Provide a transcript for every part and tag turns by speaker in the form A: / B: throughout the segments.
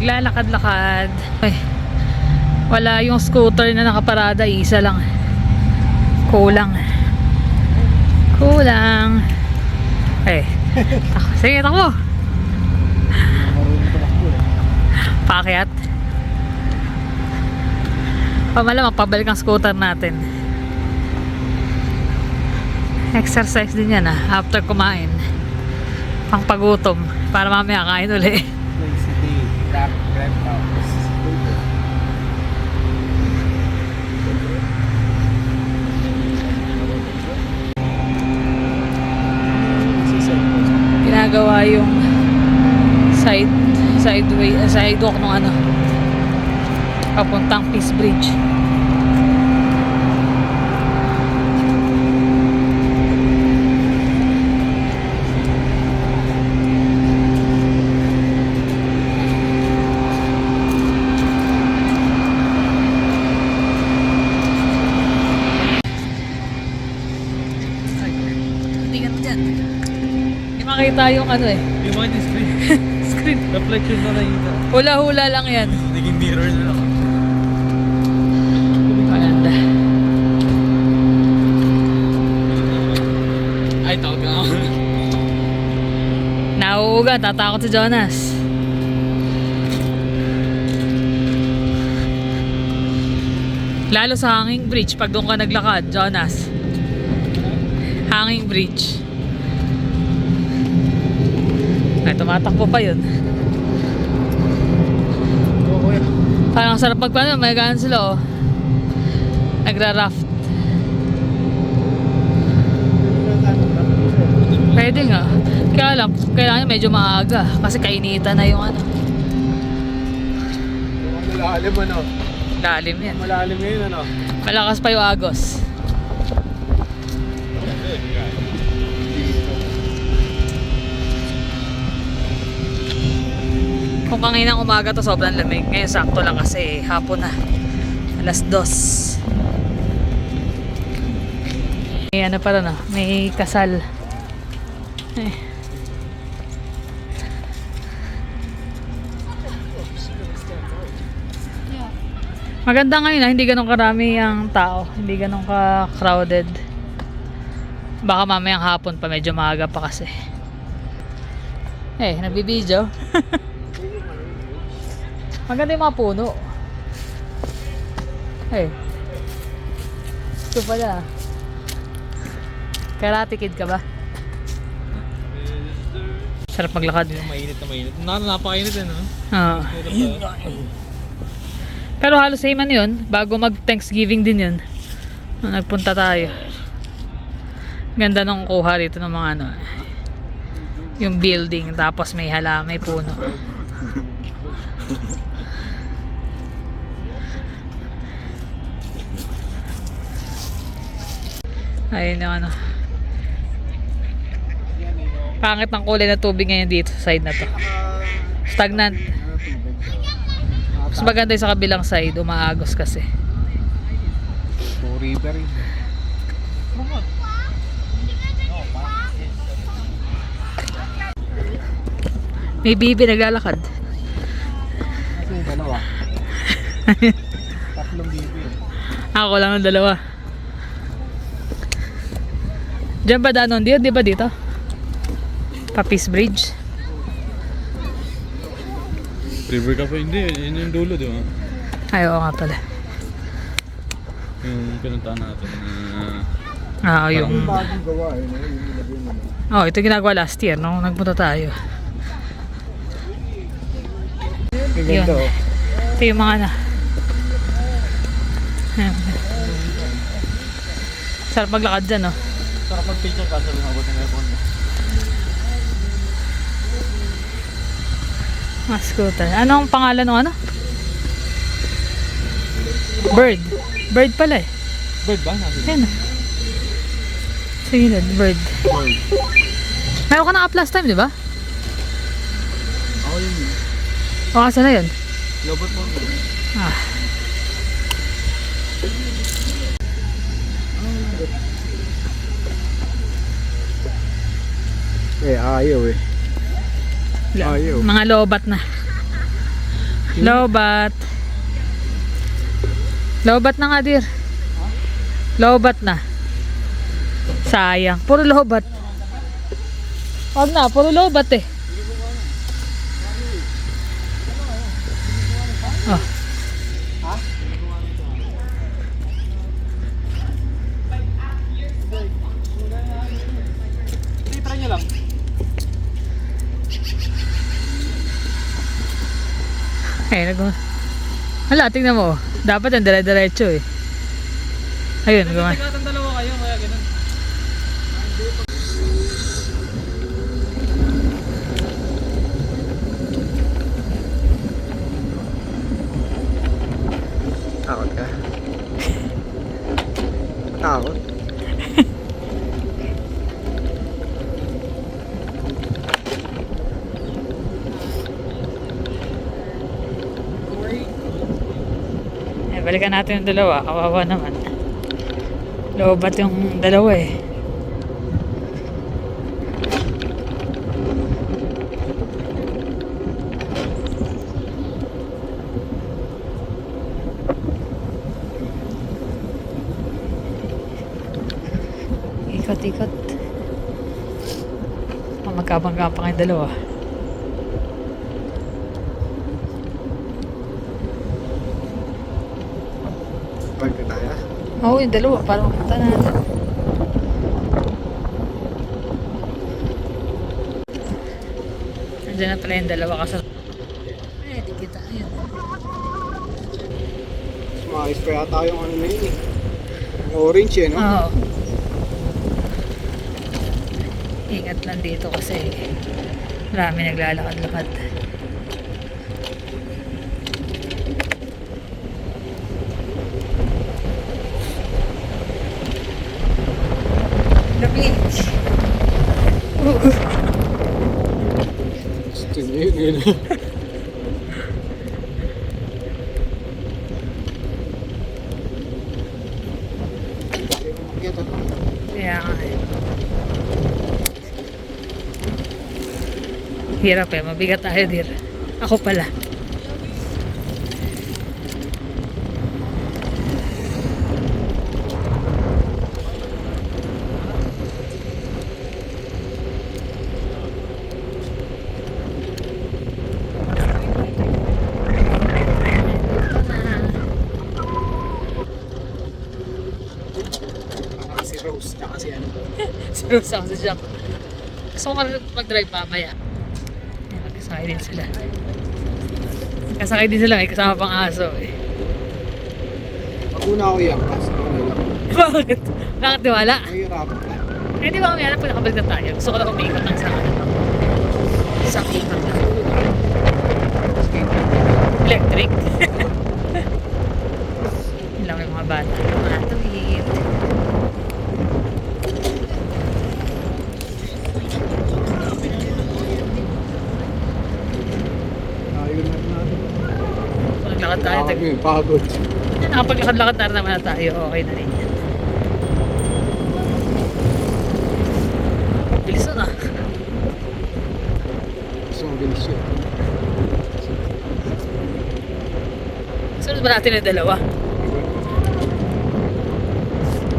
A: Naglalakad-lakad. Ay, wala yung scooter na nakaparada, isa lang. Kulang. Eh, sige, takbo. Pakyat. Pamala, mapabalik ang scooter natin. Exercise din yan after kumain. Pangpagutom. Para mamaya kain uli. Ginagawa yung sidewalk ng papuntang Peace Bridge. Makita yung
B: yung mga screen reflection na nakita.
A: Hula-hula lang yan.
B: Naging mirror na lang.
A: Maganda.
B: Ay, tawag ka.
A: Nauuga, tatakot si Jonas. Lalo sa hanging bridge pag doon ka naglakad, Jonas. Hanging bridge. Ay, tumatakbo pa yun. Parang sarap pagpano, may gaan sila Nagra-raft. Pwede nga. Kaya lang, kailangan medyo maaga. Kasi kainitan na yung
B: Malalim
A: Lalim yan.
B: Malalim ngayon
A: Malakas pa yung agos. Kung kanginang umaga to sobrang lamig. Ngayon sakto lang kasi hapon na. 2:00. May pala may kasal. Maganda ngayon hindi ganun karami ang tao. Hindi ganun ka-crowded. Baka mamayang hapon pa medyo maaga pa kasi. Nagbibideo. Maganda yung mga puno. Ito pala. Karate Kid ka ba? Sarap maglakad.
B: Mainit na mainit. Napakainit
A: Pero halos same yun. Bago mag Thanksgiving din yun. Nagpunta tayo. Ganda nung kuha rito ng mga yung building. Tapos may may puno. Ayun yung pangit ng kulay na tubig ngayon dito sa side na to. Stagnant. Mas maganda yung sa kabilang side. Umaagos kasi.
B: River.
A: May bibi naglalakad.
B: Dalawa. Tatlong bibi.
A: Ako lang ng dalawa. Diyan ba danon? Di ba dito? Papis Bridge.
B: River ka pa hindi. Yun yung dulo, di ba?
A: Ay, oo nga pala.
B: Yung pinuntahan natin
A: yung
B: bagong gawa
A: ito ginagawa last year nung nagpunta tayo. Yun. Ito yung mga sarap maglakad dyan
B: sarap mag-picture kasi lumabot ng aircon.
A: Scooter. Anong pangalan ng Bird. Bird pala
B: Bird ba?
A: Ayan sige Bird. Meron ka na last time, di ba?
B: Ako yun.
A: Kasi na yun?
B: Lobot mo.
A: Ayaw. Mga lobat na. Lobat. Lobat na nga, dear. Lobat na. Sayang. Puro lobat. Wag na, puro lobat eh. Oh.
B: Try nyo lang.
A: Hala, tingnan mo. Dapat ang dire-diretso eh. Ayun, gawin.
B: Nagkatang dalawa kayo, kaya ganun.
C: Takot ka? Takot?
A: Balikan natin yung dalawa. Kawawa naman. Lobat yung dalawa eh. Ikot-ikot. Magkabang-kapang yung dalawa.
C: Pag na tayo.
A: Oo, yung dalawa. Parang punta na natin. Nandiyan na pala yung dalawa kasi. Eh, di kita. Ayun.
C: Sumayos pa yata yung ano na yun eh. Yung orange eh, no?
A: Oo. Ingat lang dito kasi marami naglalakad-lakad. The beach.
C: Gusto niyo yun, yun.
A: Kaya nga eh. Hirap eh, mabigat tayo dir. Ako pala.
C: Si Rose, tsaka si ano.
A: Seryoso ako sa Jack. Gusto ko mag-drive mamaya. Magkasakay din sila. Magkasakay din sila, may kasama pang aso eh.
C: Pag una ako iyak, kasi ako lang.
A: Bakit? Bakit tiwala?
C: Mahirapan ka.
A: Eh di ba mamaya na pag nakabalik na tayo? Gusto ko lang umikot lang sa ano. Sa ikot lang. Electric. Yun lang yung mga bata. Mga tuwid.
C: Ayun na natin.
A: Kung naglakad tayo,
C: Pagod.
A: nakapaglakad-lakad na naman na tayo. Okay na rin yan. Bilis na.
C: Gusto mong bilis yun.
A: Sunod ba natin yung dalawa?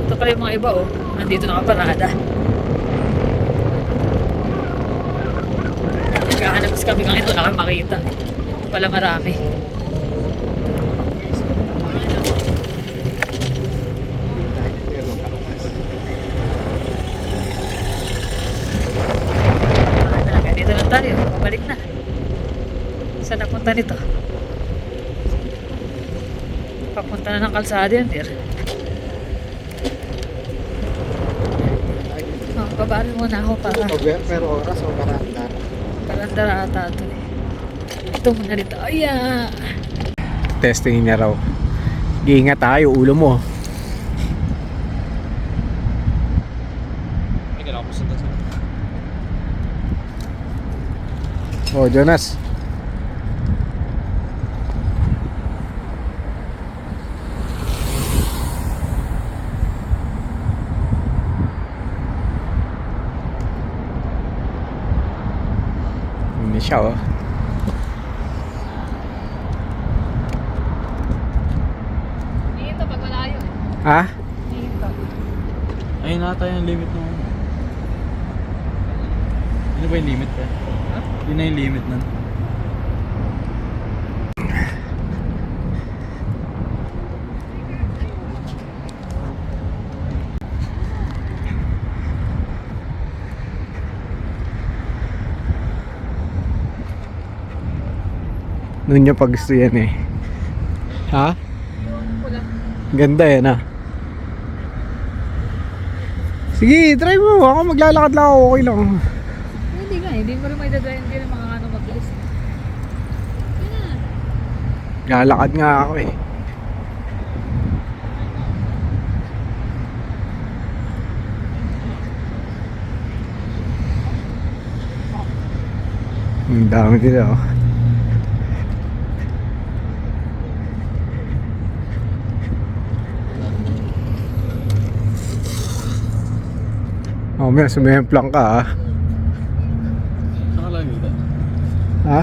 A: Ito pala yung mga iba oh. Nandito nakaparada. Naghahanap kasi kami kung ito na kami makita. Ito pala marami. Dito na tayo. Pabalik na. Saan napunta nito? Papunta na ng kalsada yan, dear. Oh, babaan muna ako para
C: Pero oras o karandar.
A: parandara ata ito eh. Ito muna dito. Aya!
C: Testing niya raw. Iingat tayo, ulo mo.
B: Hindi ka na ako sunod.
C: Oh, Jonas. Hindi siya oh. Ha?
B: Ayun na tayo yung limit ng... Ano ba yung limit eh? Yun na yung limit nun.
C: Noon niya pag gusto yan eh. Ha? Ganda yan ah. Sige, try mo. Ako maglalakad lang ako. Okay lang.
A: Hindi nga, hindi mo rin may dadrive. Hindi rin makakano mabilis.
C: Lalakad nga ako eh. Ang dami dito oh. Mamaya sumemplang ka ah.
B: Saan ka lang dito?
C: Ha?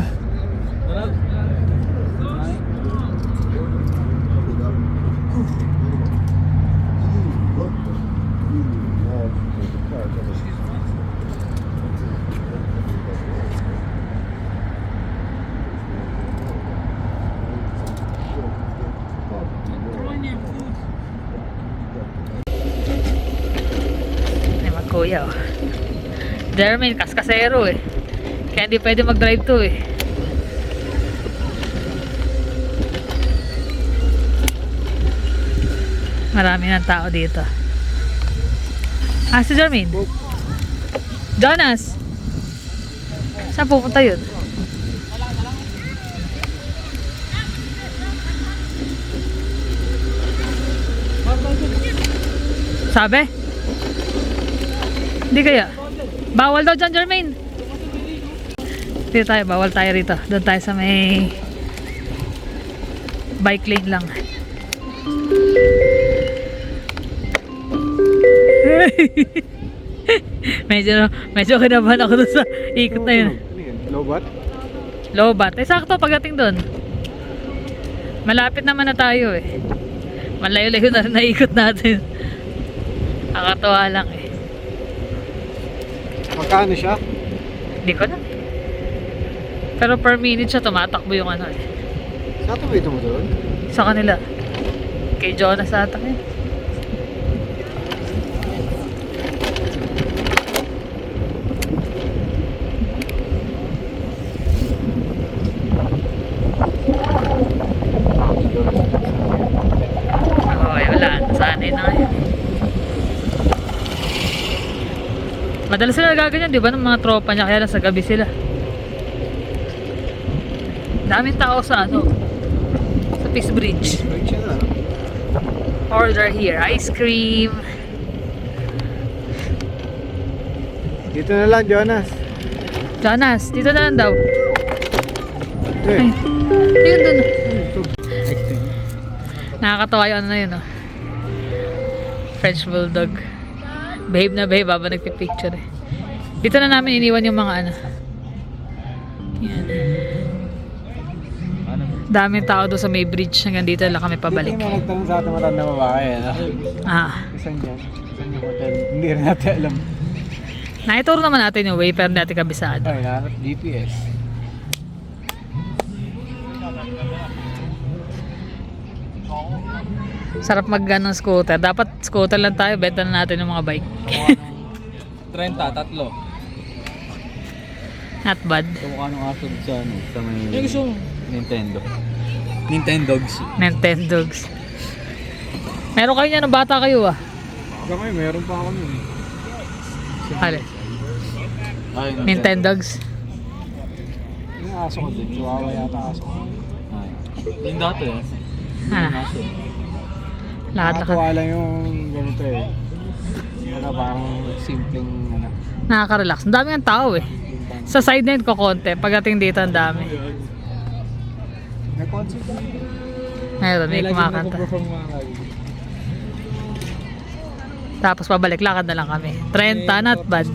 A: Naman kuya oh. Jermaine, kaskasero eh. Kaya hindi pwede mag-drive to eh. Marami ng tao dito. Ah, si Jermaine. Jonas! Saan pupunta yun? Sabi? Hindi kaya? Bawal daw dyan, Jermaine. Dito tayo, bawal tayo rito. Doon tayo sa may bike lane lang. medyo kinabahan ako doon sa ikot na yun.
C: Lobat?
A: Lobat. Eh, sakto pagdating doon. Malapit naman na tayo eh. Malayo-layo na rin naikot natin. Nakakatawa lang eh.
C: Magkano siya?
A: Hindi ko na. Pero per minute siya tumatakbo yung ano eh.
C: Sa ito ba ito mo doon?
A: Sa kanila. Kay Jonas ata eh. Okay, wala. Sanay na ngayon. Madalas sila nagaganyan, di ba? Ng mga tropa niya, kaya lang sa gabi sila. Daming tao sa ano, sa Peace Bridge.
C: Right siya na.
A: Order here, ice cream.
C: Dito na lang, Jonas.
A: Jonas, dito na lang daw.
C: Eh,
A: Ay, yun dun.
C: ito.
A: Nakakatawa yung ano na yun, oh. French Bulldog. Behave na behave habang nagpipicture eh. Dito na namin iniwan yung mga ano. Yan.
B: Ano?
A: Daming tao doon sa may bridge. Hanggang dito lang kami pabalik.
C: Dito yung nagtanong sa ating matanda babae. Ano?
A: Ah.
C: Saan yan? Saan yung hotel? Hindi rin natin alam.
A: Naituro naman natin yung way pero hindi natin kabisado.
C: Ay, nahanap GPS.
A: Sarap mag ng scooter. Dapat scooter lang tayo. Benta na natin yung mga bike.
B: 30, tatlo.
A: Not bad.
B: Kamukha ng aso sa ano, sa may... Yung gusto mo? Nintendo. Nintendogs.
A: Nintendogs. Meron kayo niya nung bata kayo ah.
C: Hanggang ngayon, meron pa ako nun.
A: Hali.
B: Ay,
A: Nintendogs.
C: Yung aso ko din. Chihuahua yata aso ko.
B: Ay. Yung dati eh.
A: Ah,
B: Yung aso.
A: lahat na
C: Nakakatuwa lang yung ganito eh. Yung parang simpleng ano.
A: nakaka-relax. Ang dami ng tao eh. Sa side na yun ko konti. Pagdating dito ang dami.
C: May concert.
A: Meron, may kumakanta. Tapos pabalik, lakad na lang kami. 30, not bad.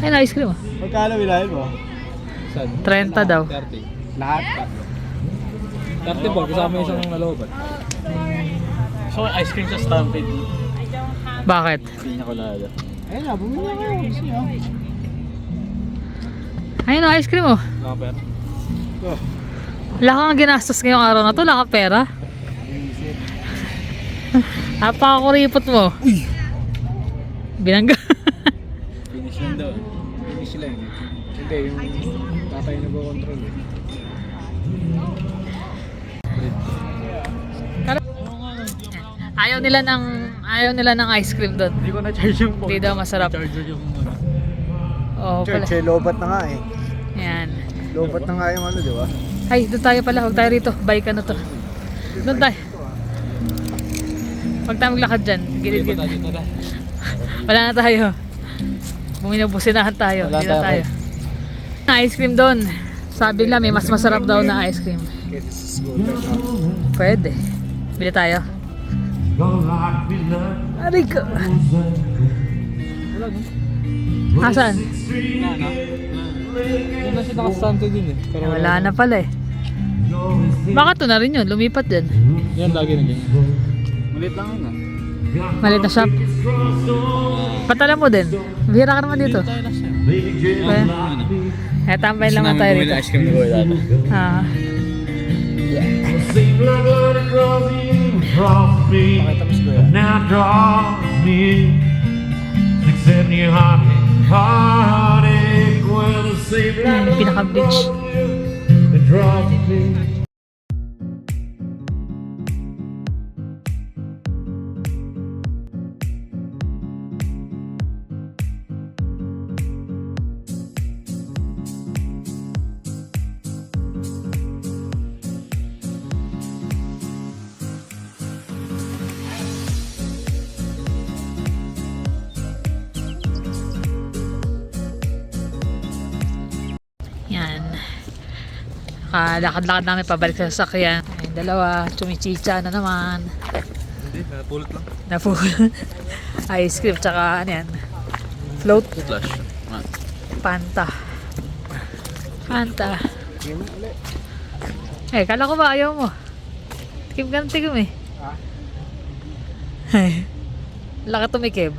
A: Ay, na ice cream ah.
C: Magkano bilahin mo?
B: Saan?
A: 30 daw.
B: 30.
C: Lahat?
B: 30 po, kasama yung isang nalobat. So, ice cream sa Stampede.
A: Bakit?
B: Piña colada.
C: Ayun na, bumili ako. Gusto nyo?
A: Ayun o, ice cream oh.
B: Wala pera.
C: Oh.
A: Wala kang ginastos ngayong araw na to, wala kang pera. Napakakuripot mo.
C: Uy!
A: Binangga.
B: Finish yun daw.
C: Finish lang. Hindi, yung tatay nag-control eh.
A: Ayaw nila ng ice cream doon.
B: Hindi ko na-charge yung phone.
A: Hindi daw masarap.
B: Charger yung
A: Oo pala.
C: Church, lobat na nga eh.
A: Yan.
C: Lobat na nga yung ano, di ba?
A: Ay, doon tayo pala. Huwag tayo rito. Bike ka na to. Doon tayo. Huwag tayo maglakad dyan. Gilid-gilid.
B: Dito na.
A: Wala na tayo. Buminabusinahan tayo.
B: Wala
A: Dito
B: tayo.
A: tayo. Na ice cream doon. Sabi nila may mas masarap daw na ice cream.
C: It's scooter na.
A: Pwede. Bili tayo. Aray ko.
B: Wala no?
A: Asan?
B: Wala na. Yun na siya nakastante din eh. Pero
A: Wala na pala eh. Baka to na rin yun. Lumipat din.
B: yan lagi na ganyan. Malit lang yun ah.
A: Malit na shop. Patala mo din. Bihira ka naman dito.
B: Tayo na siya.
A: Eh, tambay lang na tayo rito.
B: ice cream ni Boy dati.
A: Ah.
B: Pakita mo si Kuya.
D: Now draws me 670 heartache when the same
A: Yan, yung pinaka-beach.
D: it draws me.
A: Yan. Lakad-lakad namin pabalik sa sasakyan. Ayun, dalawa. Chumichicha na naman.
B: Hindi, napulot lang.
A: Napu. Ice cream, tsaka ano yan. Float.
B: Flash.
A: Fanta. Fanta. Eh, kala ko ba ayaw mo? Tikim ka ng tikim eh. Ay. Laka tumikib.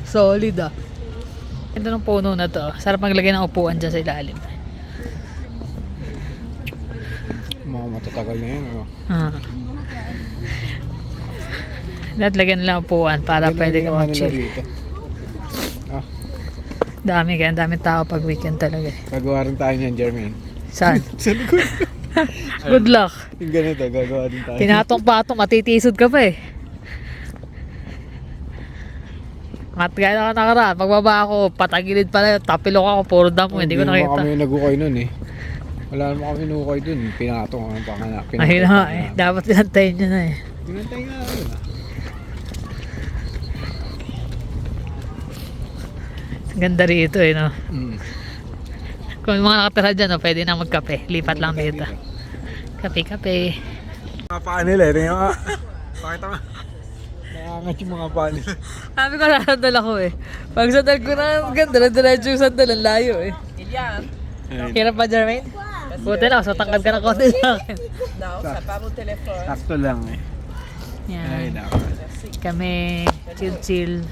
A: Solid ah. Ganda ng puno na to. Sarap maglagay ng upuan dyan sa ilalim.
C: Mga matatagal na yun. Ano?
A: Ah. Lahat lagyan nila ng upuan para pwede ka mag-chill.
C: Ah,
A: Dami kaya, daming tao pag weekend talaga eh.
C: gagawa rin tayo niyan, Jermaine.
A: Saan?
C: Sa likod.
A: Good luck.
C: Yung ganito, gagawa din tayo.
A: Pinatong-patong, matitisod ka pa eh. At gaya na nakaraan, pagbaba ako, patagilid pala, tapilok ako, puro damo, hindi ko
C: naman
A: nakita.
C: kami nag-ukay nun eh. Wala naman kami nag-ukay dun. Pinatong ang panganak.
A: Ayun na nga eh, dapat pinantayin nyo na eh.
C: Pinantay nga namin ah.
A: Ganda rito eh, no?
C: Mm.
A: Kung mga nakatira dyan, no, pwede na magkape. Lipat lang dito. Kape-kape.
C: Mga paa nila eh. Tingnan nga. Pakita nga. Nakangat yung mga paa nila.
A: Sabi ko, sasandal ako eh. Pag sandal ko na, ganda na diretso yung sandal, ang layo eh.
C: Ayun.
A: Hirap pa, Jermaine? Buti na, so tangkad ka ng konti sa akin.
C: Sakto lang eh. Ay,
A: Yan.
C: naku.
A: Kami, chill-chill.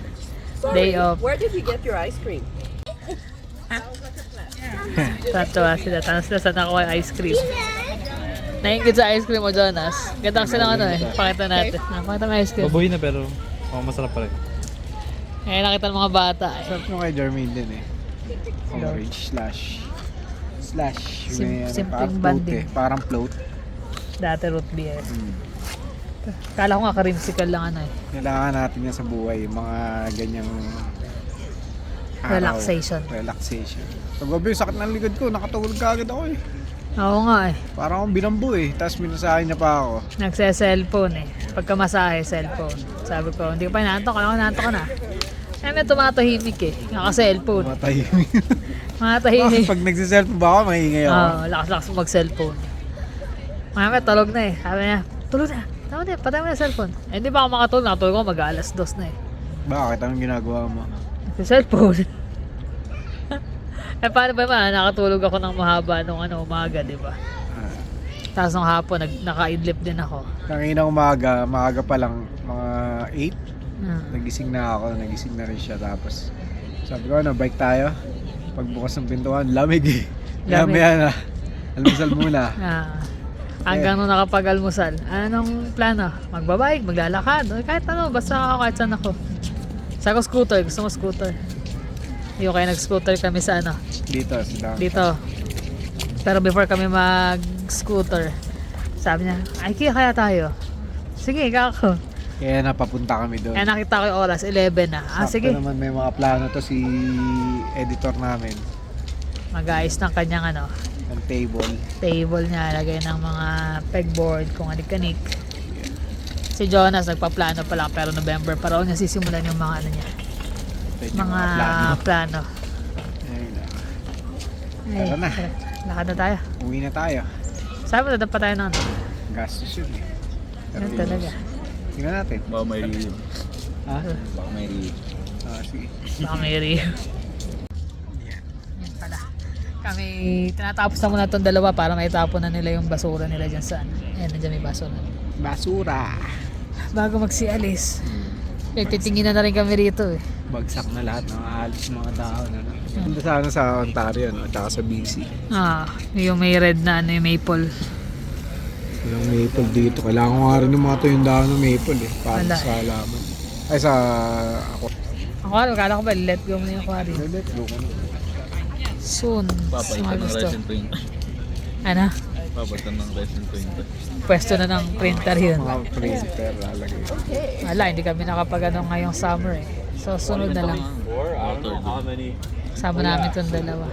A: Day off.
E: Where did you get your ice cream?
A: Tatawa sila. Tanong sila saan ako ay ice cream. Naingit sa ice cream mo, Jonas. Ganda kasi ng ano eh. Pakita natin. Pakita mo ice cream.
B: Baboy na pero masarap pa rin.
A: Eh, nakita ng mga bata eh.
C: Sarap nyo kay Jermaine din eh. Orange slash. May ano,
A: Simpleng
C: parang float
A: banding.
C: eh. Parang float.
A: Dati root beer. Kala ko nga karimsicle lang ano eh.
C: Kailangan natin yan sa buhay. Yung mga ganyang araw. Relaxation. Pag gabi, sakit ng likod ko. Nakatulog ka agad ako eh.
A: Oo nga eh.
C: Parang akong binambo eh. Tapos minasahin niya pa ako.
A: Nagse-cellphone eh. Pagka masahe, cellphone. Sabi ko, hindi ko pa inaantok. Alam ko, inaantok ko na. Eh, may tumatahimik eh. Naka-cellphone.
C: Matahimik.
A: Matahimik.
C: Pag nagsiselfon ba ako, maingay ako.
A: Oo, lakas-lakas mag-cellphone. Mamaya, tulog na eh. Sabi niya, tulog na. Tama na, patay mo na cellphone. Eh, hindi pa ako makatulog. Nakatulog ko, mag-alas 2 na eh.
C: Bakit? Anong ginagawa mo?
A: Cellphone. Eh, paano ba naman? Nakatulog ako ng mahaba nung umaga, di ba? Tapos nung hapon, naka-idlip din ako.
C: Kanina umaga, maaga pa lang, mga 8.
A: Ah.
C: Nagising na ako, nagising na rin siya. Tapos sabi ko, bike tayo. Pagbukas ng pintuan, lamig eh.
A: Lamig.
C: Maya na. Almusal muna.
A: Hanggang nung nakapag-almusal. Anong plano? Magbabike, maglalakad, o kahit ano, basta ako kahit saan ako. Sa ako scooter, gusto mo scooter. Yung kaya nag-scooter kami sa ano,
C: Dito, sa
A: dito. Pero before kami mag-scooter, sabi niya, ay kaya tayo. Sige, kako.
C: Kaya napapunta kami doon.
A: Kaya nakita ko yung oras, 11 na.
C: Sakto
A: Sige.
C: naman may mga plano to si editor namin.
A: Mag-ayos ng kanyang ano,
C: Ng
A: table niya, lagay ng mga pegboard, kung anik-anik. Si Jonas, nagpaplano pa lang, pero November pa raw niya sisimulan yung mga ano niya. Mga plano.
C: Ayun na.
A: Ay,
C: Tara na.
A: lakad na tayo.
C: Uwi na tayo.
A: Sabi mo, dadap pa tayo ng ano.
C: Gastos yun eh.
A: Yan talaga.
C: Tingnan natin.
B: Baka may review.
C: Ha?
B: Baka may review.
C: Sige.
A: Baka may review. Yan pala. Kami, tinatapos na muna itong dalawa para maitapon na nila yung basura nila dyan sa ano. Ayan, nandiyan may basura.
C: Basura.
A: Bago magsialis. Titingin na rin kami rito eh.
C: Bagsak na lahat ng alis mga tao na. Punta sana sa Ontario, no? At sa BC.
A: Yung may red na ano, yung maple.
C: Walang maple dito. Kailangan ko nga rin ng mga tuyong dahon ng maple eh. Para
A: Wala.
C: sa halaman. Ay sa ako.
A: Akala ko ba, let go mo yung aquarium.
C: Let's go.
A: Soon.
B: Papalitan
A: Mga
B: ng
A: gusto.
B: resin printer.
A: Ano?
B: Papalitan ng resin printer.
A: Pwesto na ng printer yun.
C: Mga printer lalagay.
A: Wala, hindi kami nakapag ano ngayong summer eh. So, sunod na lang. Sama namin itong dalawa.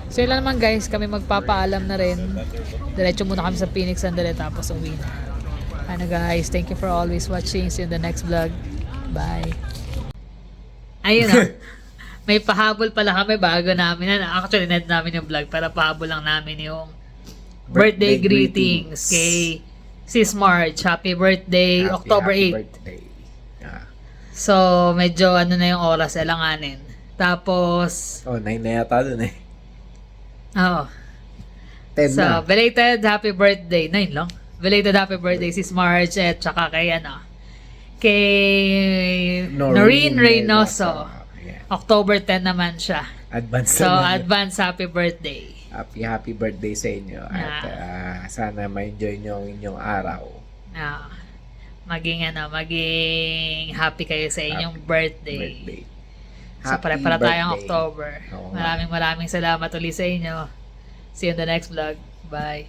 A: So, yun lang naman guys, kami magpapaalam na rin. Diretso muna kami sa Phoenix sandali tapos uwi na. Ano guys, thank you for always watching. See you in the next vlog. Bye. Ayun na. May pahabol pala kami bago namin. Actually, net namin yung vlog para pahabol lang namin yung birthday greetings kay Sis Marge. Happy birthday, October 8.
C: Birthday. Yeah.
A: So, medyo ano na yung oras, alanganin. Tapos,
C: 9 na yata dun eh.
A: oo.
C: 10
A: So,
C: na.
A: belated happy birthday. 9 lang. Belated happy birthday Sis Marge at saka kay ano, kay Noreen Reynoso.
C: Yeah.
A: October 10 naman siya.
C: Advance
A: So,
C: naman.
A: advance happy birthday.
C: Happy birthday sa inyo. At sana ma-enjoy nyo ang inyong araw.
A: Maging happy kayo sa inyong birthday. So,
C: Happy
A: pare-para tayong
C: birthday.
A: October.
C: Oo nga.
A: Maraming salamat ulit sa inyo. See you in the next vlog. Bye.